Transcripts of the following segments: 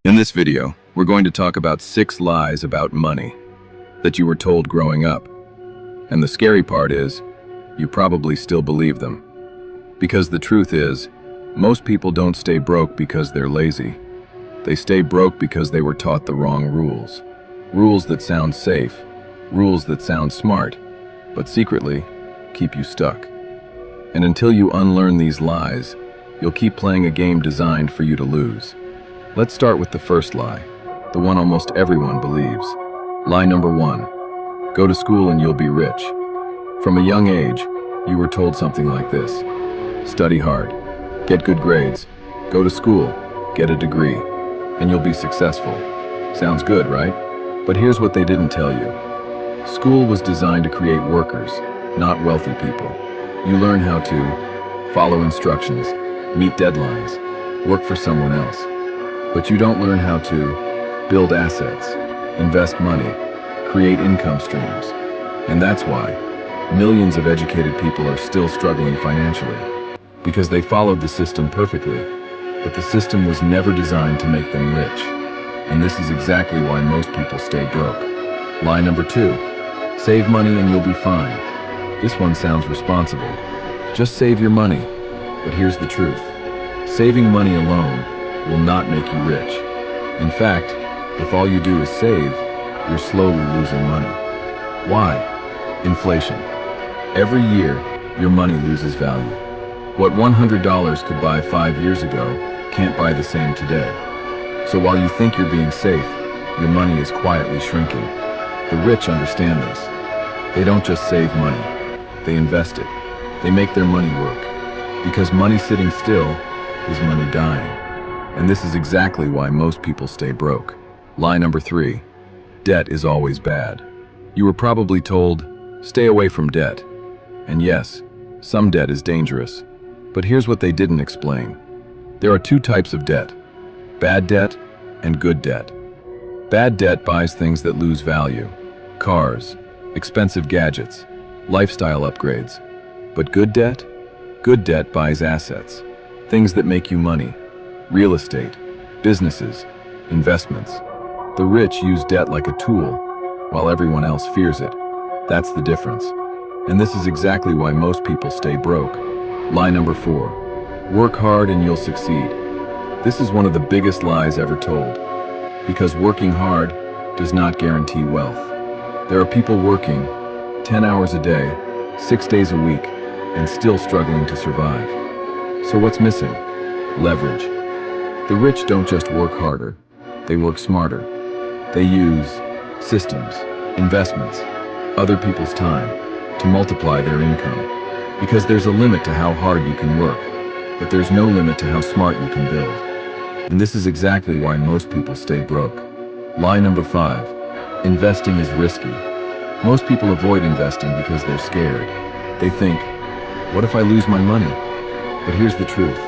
In this video, we're going to talk about 6 lies about money that you were told growing up. And the scary part is, you probably still believe them. Because the truth is, most people don't stay broke because they're lazy. They stay broke because they were taught the wrong rules. Rules that sound safe, rules that sound smart, but secretly keep you stuck. And until you unlearn these lies, you'll keep playing a game designed for you to lose. Let's start with the first lie, the one almost everyone believes. Lie number 1, go to school and you'll be rich. From a young age, you were told something like this: study hard, get good grades, go to school, get a degree, and you'll be successful. Sounds good, right? But here's what they didn't tell you. School was designed to create workers, not wealthy people. You learn how to follow instructions, meet deadlines, work for someone else. But you don't learn how to build assets, invest money, create income streams. And that's why millions of educated people are still struggling financially. Because they followed the system perfectly, but the system was never designed to make them rich. And this is exactly why most people stay broke. Lie number 2, save money and you'll be fine. This one sounds responsible. Just save your money. But here's the truth. Saving money alone will not make you rich. In fact, if all you do is save, you're slowly losing money. Why? Inflation. Every year, your money loses value. What $100 could buy 5 years ago can't buy the same today. So while you think you're being safe, your money is quietly shrinking. The rich understand this. They don't just save money, they invest it. They make their money work. Because money sitting still is money dying. And this is exactly why most people stay broke. Lie number 3, debt is always bad. You were probably told, stay away from debt. And yes, some debt is dangerous. But here's what they didn't explain. There are 2 types of debt: bad debt and good debt. Bad debt buys things that lose value: cars, expensive gadgets, lifestyle upgrades. But good debt? Good debt buys assets, things that make you money: real estate, businesses, investments. The rich use debt like a tool, while everyone else fears it. That's the difference. And this is exactly why most people stay broke. Lie number 4, work hard and you'll succeed. This is one of the biggest lies ever told. Because working hard does not guarantee wealth. There are people working 10 hours a day, 6 days a week, and still struggling to survive. So what's missing? Leverage. The rich don't just work harder, they work smarter. They use systems, investments, other people's time to multiply their income. Because there's a limit to how hard you can work, but there's no limit to how smart you can build. And this is exactly why most people stay broke. Lie number 5, investing is risky. Most people avoid investing because they're scared. They think, what if I lose my money? But here's the truth.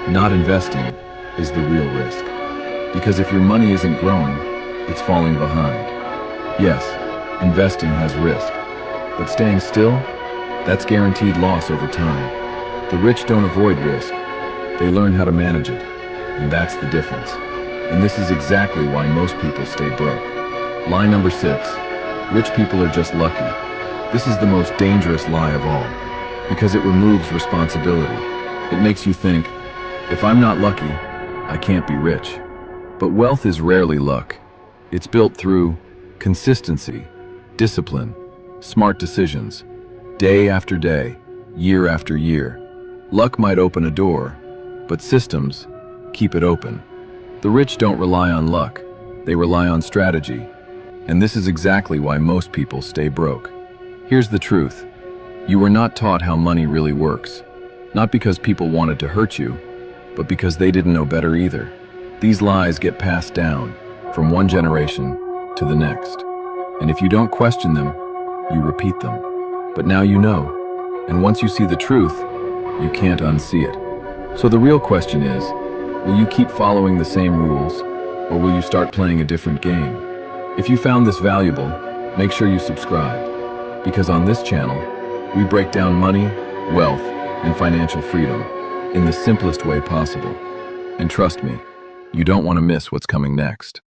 Not investing is the real risk. Because if your money isn't growing, it's falling behind. Yes, investing has risk. But staying still? That's guaranteed loss over time. The rich don't avoid risk. They learn how to manage it. And that's the difference. And this is exactly why most people stay broke. Lie number 6, rich people are just lucky. This is the most dangerous lie of all. Because it removes responsibility. It makes you think, if I'm not lucky, I can't be rich. But wealth is rarely luck. It's built through consistency, discipline, smart decisions, day after day, year after year. Luck might open a door, but systems keep it open. The rich don't rely on luck, they rely on strategy. And this is exactly why most people stay broke. Here's the truth. You were not taught how money really works. Not because people wanted to hurt you, but because they didn't know better either. These lies get passed down from one generation to the next. And if you don't question them, you repeat them. But now you know. And once you see the truth, you can't unsee it. So the real question is, will you keep following the same rules, or will you start playing a different game? If you found this valuable, make sure you subscribe. Because on this channel, we break down money, wealth, and financial freedom in the simplest way possible. And trust me, You don't want to miss what's coming next.